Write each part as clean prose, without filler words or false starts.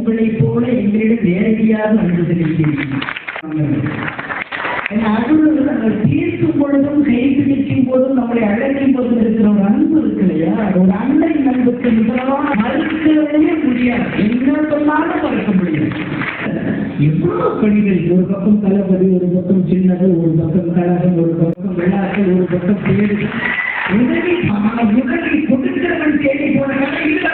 உங்களைப் போல எங்களிடம் நேரடியாக அன்பு செலுத்தியிருக்கிறீர்கள். தீர்க்கும் பொழுதும் கைப்பிடிக்கும் போதும் நம்மளை அழைக்கும் போதும் இருக்கிற ஒரு அன்பு இருக்கு இல்லையா, ஒரு அன்னை அன்புக்கு முதலாக மறுக்கவே முடியாது. என்ன சொன்னாலும் மறுக்க முடியாது. எவ்வளவு பணிகள், ஒரு பக்கம் தளபதி, ஒரு பக்கம் சின்னது, ஒரு பக்கம் கழகம், ஒரு பக்கம் விழாக்கள், ஒரு பக்கம் பேரு, உதவி கொடுக்கிறவன் தேடி போன கதை இல்லை.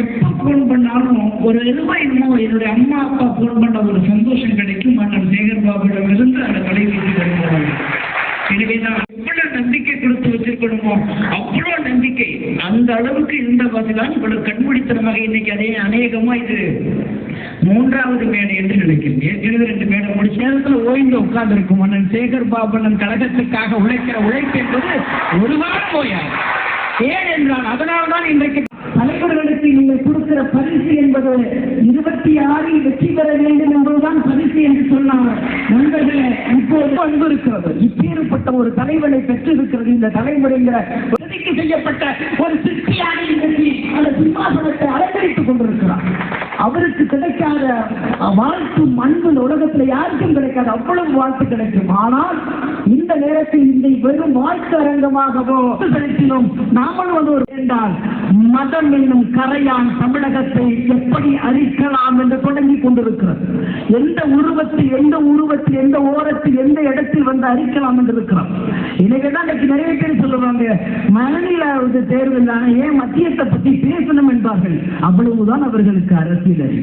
எப்ப போன் பண்ணாலும் ஒரு ரூபாய் என்னுடைய அம்மா அப்பா போன் பண்ண ஒரு சந்தோஷம் கிடைக்கும். அண்ணன் சேகர் பாபுவிடம் இருந்து அந்த கலைவீட்டு வருவாங்க. எனவேதான் எவ்வளவு நம்பிக்கை கொடுத்து வச்சிருக்கணுமோ அவ்வளவு நம்பிக்கை. அந்த அளவுக்கு இருந்த பதிலால் இவ்வளவு கண்மூடித்தனமாக இன்னைக்கு அதே அநேகமா இது 3வது மேடை என்று நினைக்கிறேன். ஏற்கனவே 2 மேடை முடிச்ச நேரத்தில் ஓய்ந்து உட்கார்ந்து இருக்கும். அண்ணன் சேகர் பாபு அண்ணன் கழகத்துக்காக உழைக்கிற உழைப்பு என்பது ஒரு வாரம் ஓயாது. ஏன் என்றால் அதனால்தான் இன்றைக்கு தலைவர்களுக்கு நீங்கள் கொடுக்கிற பரிசு என்பது 26 வெற்றி பெற வேண்டும் என்பதுதான் பரிசு என்று சொன்னார். நண்பர்களே, இப்போது அன்பு இருக்கிறது. இப்பேற்பட்ட ஒரு தலைவனை பெற்றிருக்கிறது இந்த தலைமுறைங்கிற உதவிக்கு செய்யப்பட்ட ஒரு சிற்பியாக இன்றைக்கு அந்த சிம்மாசனத்தை அலங்கரித்துக் கொண்டிருக்கிறார். அவருக்கு கிடைக்காத வாழ்த்தும் அன்பு உலகத்தில் யாருக்கும் கிடைக்காது. அவ்வளவு வாழ்த்து கிடைக்கும். ஆனால் இந்த நேரத்தில் இந்த வெறும் வாழ்த்து அரங்கமாகவோ செலுத்தினோம். நாமளும் வந்து ஒரு என்றால் மதம் என்னும் கரையான் தமிழகத்தை எப்படி அழிக்கலாம் என்று தொடங்கி கொண்டிருக்கிறது. எந்த உருவத்தில் எந்த ஓரத்தில் எந்த இடத்தில் வந்து அழிக்கலாம் என்று இருக்கிறோம். எனக்குதான் இன்னைக்கு நிறைய பேர் சொல்லுவாங்க, மாநில தேர்தல் ஏன் மத்தியத்தை பற்றி பேசணும் என்பார்கள். அவ்வளவுதான் அவர்களுக்கு அரசியல்.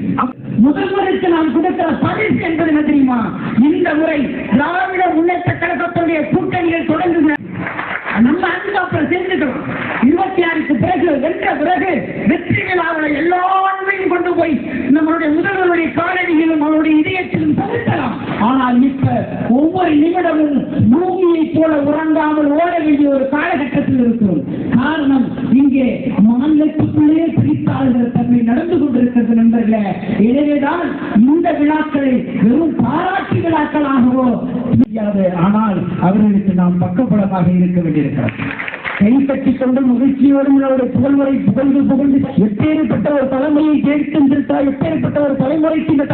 முதல்வருக்கு நாம் கொடுக்கிற பரிசு என்பது என்ன தெரியுமா? இந்த முறை திராவிட முன்னேற்ற கழகத்துடைய கூட்டணிகள் தொடங்குகிற நம்ம அப்புறம் சேர்ந்துட்டோம். 26க்கு பிறகு வென்ற பிறகு வெற்றி விழாவில் எல்லாரையும் கொண்டு போய் நம்மளுடைய முதல்வருடைய காலடியிலும் அவருடைய இதயத்திலும் செலுத்தலாம். ஆனால் இப்ப ஒவ்வொரு நிமிடமும் பூமியை போல உறங்காமல் ஓட வேண்டிய ஒரு காலகட்டத்தில் இருக்கிறோம். காரணம், இங்கே மாநிலத்துக்குள்ளே பிரித்தாளுகிற தன்மை நடந்து கொண்டிருக்கிறது நண்பர்களே. எனவேதான் இந்த விழாக்களை வெறும் பாராட்டு விழாக்களாகவோ முடியாது. ஆனால் அவர்களுக்கு நாம் பக்கபலமாக இருக்க வேண்டியிருக்கிறது. கைப்பற்றிக் கொண்டு மகிழ்ச்சியோடும் புகழ்வரை புகழ்ந்து எப்பேற்பட்ட ஒரு தலைமுறையை கேட்கின்ற எப்பேற்பட்ட ஒரு தலைமுறைக்கு இந்த